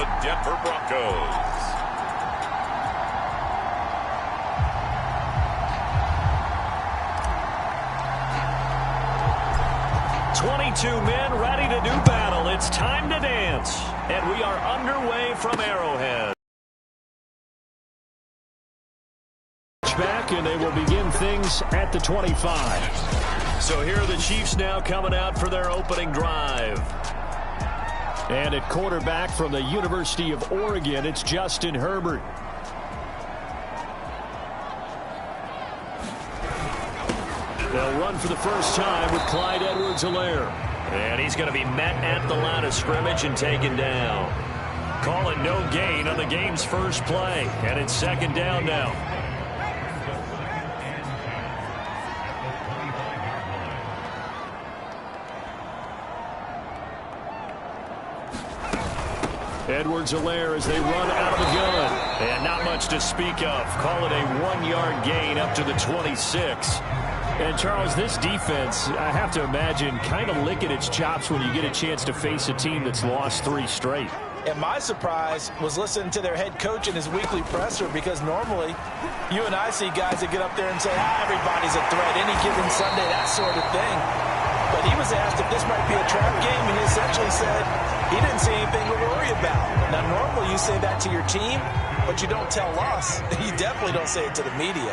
the Denver Broncos. 22 men ready to do battle. It's time to dance. And we are underway from Arrowhead. Back, and they will begin things at the 25. So here are the Chiefs now coming out for their opening drive. And at quarterback from the University of Oregon, it's Justin Herbert. They'll run for the first time with Clyde Edwards-Helaire. And he's going to be met at the line of scrimmage and taken down. Calling no gain on the game's first play. And it's second down now. Edwards-Helaire as they run out of the gun. And not much to speak of. Call it a 1-yard gain up to the 26. And, Charles, this defense, I have to imagine, kind of licking its chops when you get a chance to face a team that's lost 3 straight. And my surprise was listening to their head coach in his weekly presser, because normally you and I see guys that get up there and say, everybody's a threat, any given Sunday, that sort of thing. But he was asked if this might be a trap game, and he essentially said he didn't see anything to worry about. Now, normally you say that to your team, but you don't tell us. You definitely don't say it to the media.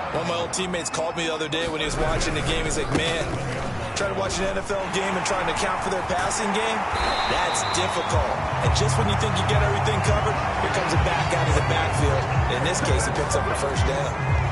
One of my old teammates called me the other day when he was watching the game. He's like, man, trying to watch an NFL game and trying to account for their passing game, that's difficult. And just when you think you get everything covered, here comes a back out of the backfield. In this case, he picks up the first down.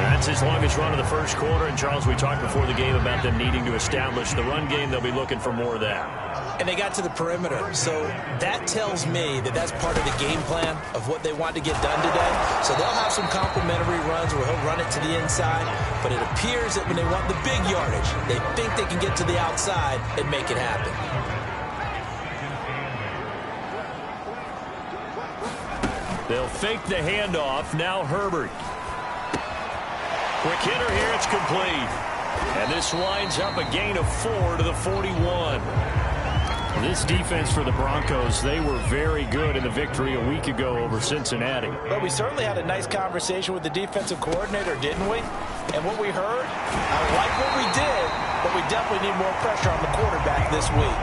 That's his longest run of the first quarter. And, Charles, we talked before the game about them needing to establish the run game. They'll be looking for more of that. And they got to the perimeter. So that tells me that that's part of the game plan of what they want to get done today. So they'll have some complementary runs where he'll run it to the inside. But it appears that when they want the big yardage, they think they can get to the outside and make it happen. They'll fake the handoff. Now Herbert. Quick hitter here. It's complete. And this winds up a gain of 4 to the 41. This defense for the Broncos, they were very good in the victory a week ago over Cincinnati. But we certainly had a nice conversation with the defensive coordinator, didn't we? And what we heard, I like what we did, but we definitely need more pressure on the quarterback this week.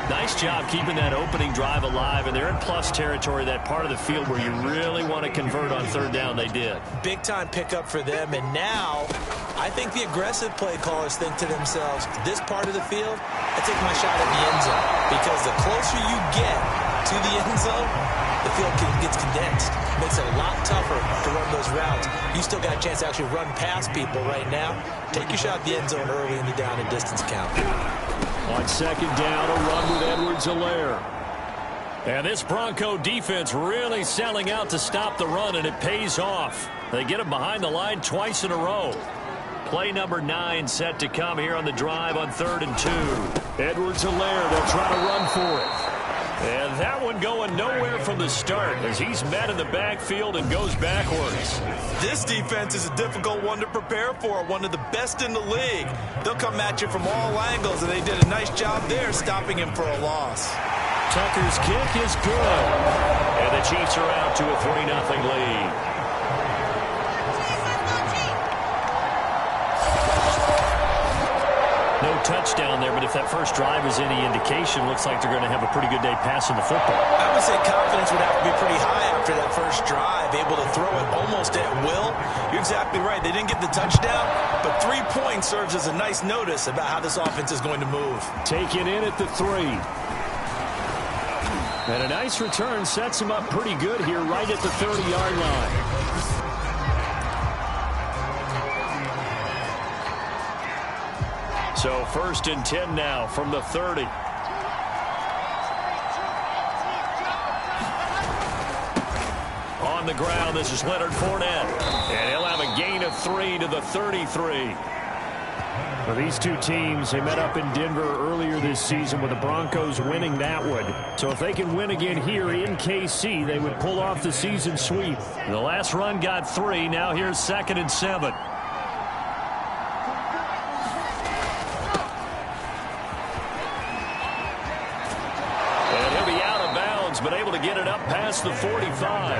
Nice job keeping that opening drive alive, and they're in plus territory, that part of the field where you really want to convert on third down. They did. Big-time pickup for them, and now I think the aggressive play callers think to themselves, this part of the field, I take my shot at the end zone, because the closer you get to the end zone, the field gets condensed. It makes it a lot tougher to run those routes. You still got a chance to actually run past people right now. Take your shot at the end zone early in the down and distance count. On second down, a run with Edwards-Helaire. And this Bronco defense really selling out to stop the run, and it pays off. They get him behind the line twice in a row. Play number 9 set to come here on the drive on 3rd and 2. Edwards-Helaire, they'll try to run for it. And that one going nowhere from the start as he's met in the backfield and goes backwards. This defense is a difficult one to prepare for, one of the best in the league. They'll come at you from all angles, and they did a nice job there stopping him for a loss. Tucker's kick is good. And the Chiefs are out to a 3-0 lead. No touchdown there, but if that first drive is any indication, looks like they're going to have a pretty good day passing the football. I would say confidence would have to be pretty high after that first drive, able to throw it almost at will. You're exactly right. They didn't get the touchdown, but 3 points serves as a nice notice about how this offense is going to move. Taken in at the 3. And a nice return sets him up pretty good here right at the 30-yard line. So 1st and 10 now from the 30. On the ground, this is Leonard Fournette. And he'll have a gain of 3 to the 33. Well, these two teams, they met up in Denver earlier this season with the Broncos winning that one. So if they can win again here in KC, they would pull off the season sweep. The last run got 3. Now here's 2nd and 7. past the 45.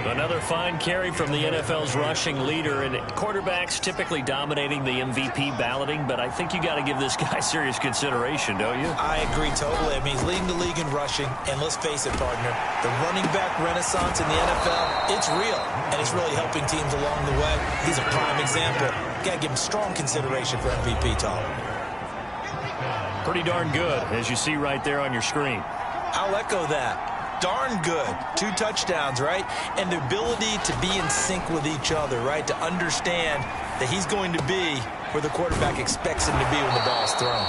Another fine carry from the NFL's rushing leader, and quarterbacks typically dominating the MVP balloting, but I think you got to give this guy serious consideration, don't you? I agree totally. I mean, he's leading the league in rushing, and let's face it, partner, the running back renaissance in the NFL, it's real, and it's really helping teams along the way. He's a prime example. Got to give him strong consideration for MVP talk. Pretty darn good, as you see right there on your screen. I'll echo that. Darn good. 2 touchdowns, right? And the ability to be in sync with each other, right? To understand that he's going to be where the quarterback expects him to be when the ball's thrown.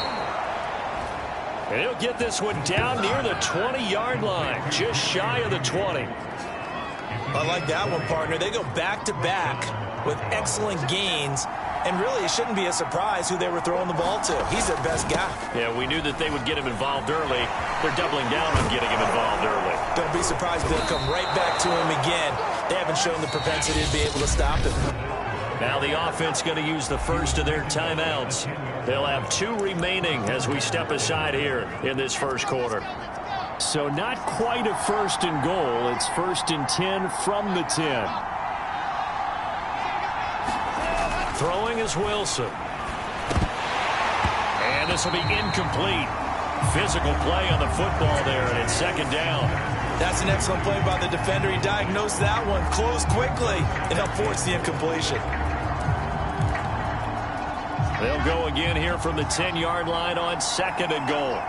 And he'll get this one down near the 20-yard line, just shy of the 20. I like that one, partner. They go back-to-back with excellent gains. And really, it shouldn't be a surprise who they were throwing the ball to. He's their best guy. Yeah, we knew that they would get him involved early. They're doubling down on getting him involved early. Don't be surprised if they'll come right back to him again. They haven't shown the propensity to be able to stop him. Now the offense going to use the first of their timeouts. They'll have 2 remaining as we step aside here in this first quarter. So not quite a first and goal. It's 1st and 10 from the 10. Throwing is Wilson. And this will be incomplete. Physical play on the football there, and it's 2nd down. That's an excellent play by the defender. He diagnosed that one, closed quickly, and helped force the incompletion. They'll go again here from the 10-yard line on 2nd and goal.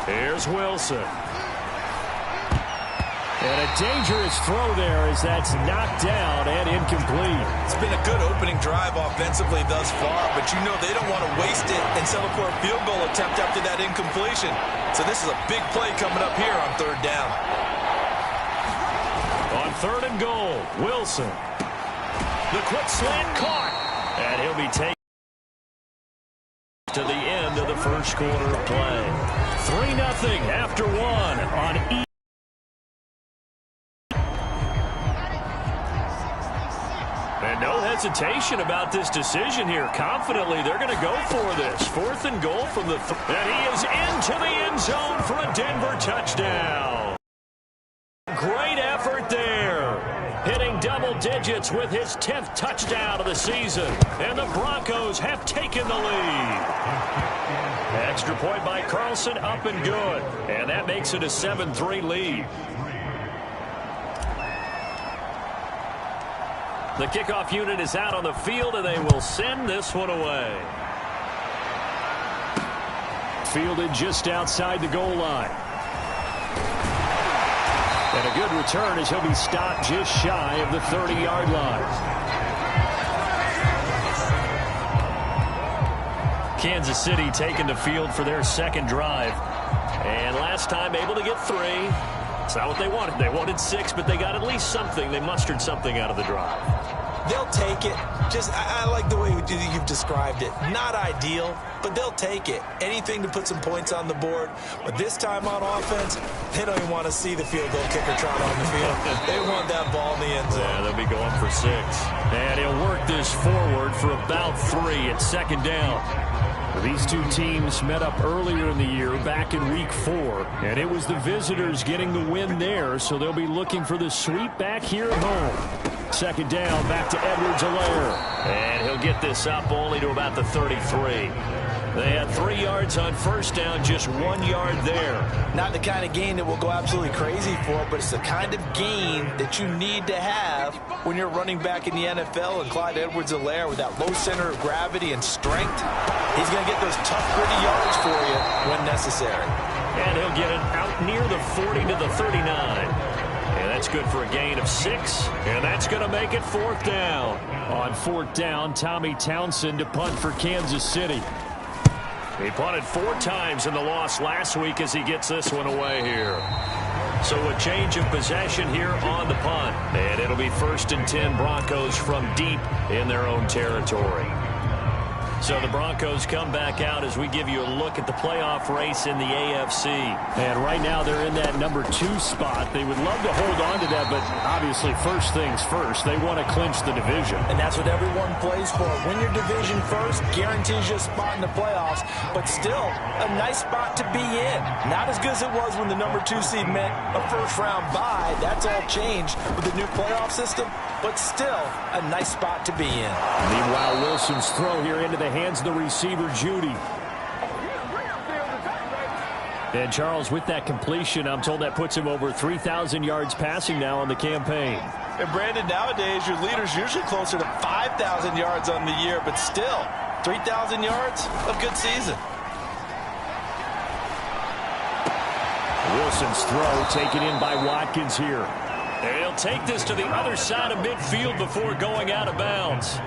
Here's Wilson. And a dangerous throw there as that's knocked down and incomplete. It's been a good opening drive offensively thus far, but you know they don't want to waste it and settle for a field goal attempt after that incompletion. So this is a big play coming up here on 3rd down. On 3rd and goal, Wilson. The quick slant caught. And he'll be taken to the end of the first quarter of play. 3-0 after 1 on E. And no hesitation about this decision here. Confidently, they're going to go for this. 4th and goal from the and he is into the end zone for a Denver touchdown. Great effort there. Hitting double digits with his 10th touchdown of the season. And the Broncos have taken the lead. Extra point by Carlson, up and good. And that makes it a 7-3 lead. The kickoff unit is out on the field, and they will send this one away. Fielded just outside the goal line. And a good return as he'll be stopped just shy of the 30-yard line. Kansas City taking the field for their 2nd drive. And last time able to get 3. It's not what they wanted. They wanted 6, but they got at least something. They mustered something out of the drive. They'll take it. I like the way you've described it. Not ideal, but they'll take it. Anything to put some points on the board. But this time on offense, they don't even want to see the field goal kicker trot on the field. They want that ball in the end zone. Yeah, they'll be going for 6. And he'll work this forward for about 3 at 2nd down. These 2 teams met up earlier in the year back in week 4, and it was the visitors getting the win there, so they'll be looking for the sweep back here at home. 2nd down, back to Edwards-Helaire. And he'll get this up only to about the 33. They had 3 yards on 1st down, just 1 yard there. Not the kind of gain that we'll go absolutely crazy for, but it's the kind of gain that you need to have when you're running back in the NFL. And Clyde Edwards-Helaire, with that low center of gravity and strength, he's going to get those tough, gritty yards for you when necessary. And he'll get it out near the 40 to the 39. And that's good for a gain of 6. And that's going to make it 4th down. On 4th down, Tommy Townsend to punt for Kansas City. He punted 4 times in the loss last week as he gets this one away here. So a change of possession here on the punt. And it'll be 1st and 10 Broncos from deep in their own territory. So the Broncos come back out as we give you a look at the playoff race in the AFC. And right now they're in that number 2 spot. They would love to hold on to that, but obviously first things first. They want to clinch the division. And that's what everyone plays for. Win your division first, guarantees you a spot in the playoffs, but still a nice spot to be in. Not as good as it was when the number 2 seed meant a first-round bye. That's all changed with the new playoff system, but still a nice spot to be in. Meanwhile, Wilson's throw here into the hands of the receiver, Judy. And Charles, with that completion, I'm told that puts him over 3,000 yards passing now on the campaign. And Brandon, nowadays your leader's usually closer to 5,000 yards on the year, but still 3,000 yards, a good season. Wilson's throw taken in by Watkins here. And he'll take this to the other side of midfield before going out of bounds.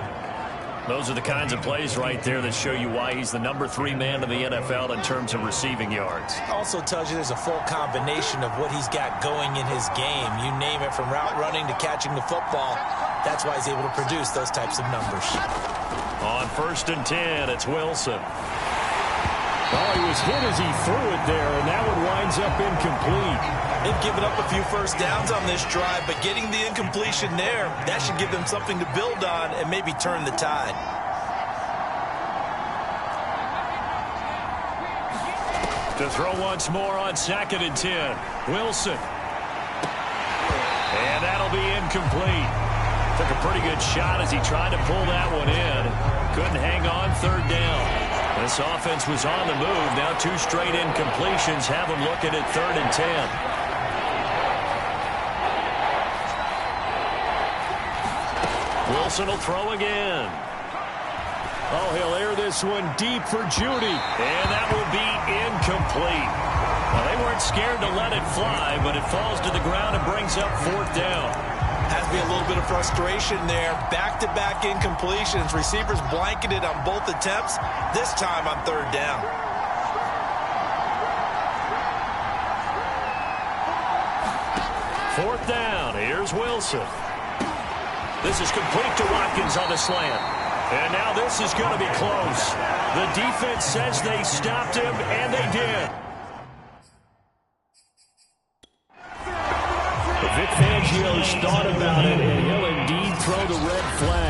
Those are the kinds of plays right there that show you why he's the number 3 man in the NFL in terms of receiving yards. Also tells you there's a full combination of what he's got going in his game. You name it, from route running to catching the football. That's why he's able to produce those types of numbers. On 1st and 10, it's Wilson. Oh, he was hit as he threw it there, and that one winds up incomplete. They've given up a few first downs on this drive, but getting the incompletion there, that should give them something to build on and maybe turn the tide. To throw once more on 2nd and 10. Wilson. And that'll be incomplete. Took a pretty good shot as he tried to pull that one in. Couldn't hang on 3rd down. This offense was on the move. Now 2 straight incompletions have them looking at 3rd and 10. Wilson will throw again. Oh, he'll air this one deep for Judy. And that will be incomplete. Well, they weren't scared to let it fly, but it falls to the ground and brings up 4th down. Has to be a little bit of frustration there. Back-to-back incompletions. Receivers blanketed on both attempts, this time on 3rd down. Fourth down. Here's Wilson. This is complete to Watkins on the slant. And now this is going to be close. The defense says they stopped him, and they did. Vic Fangio's thought about it, and he'll indeed throw the red flag.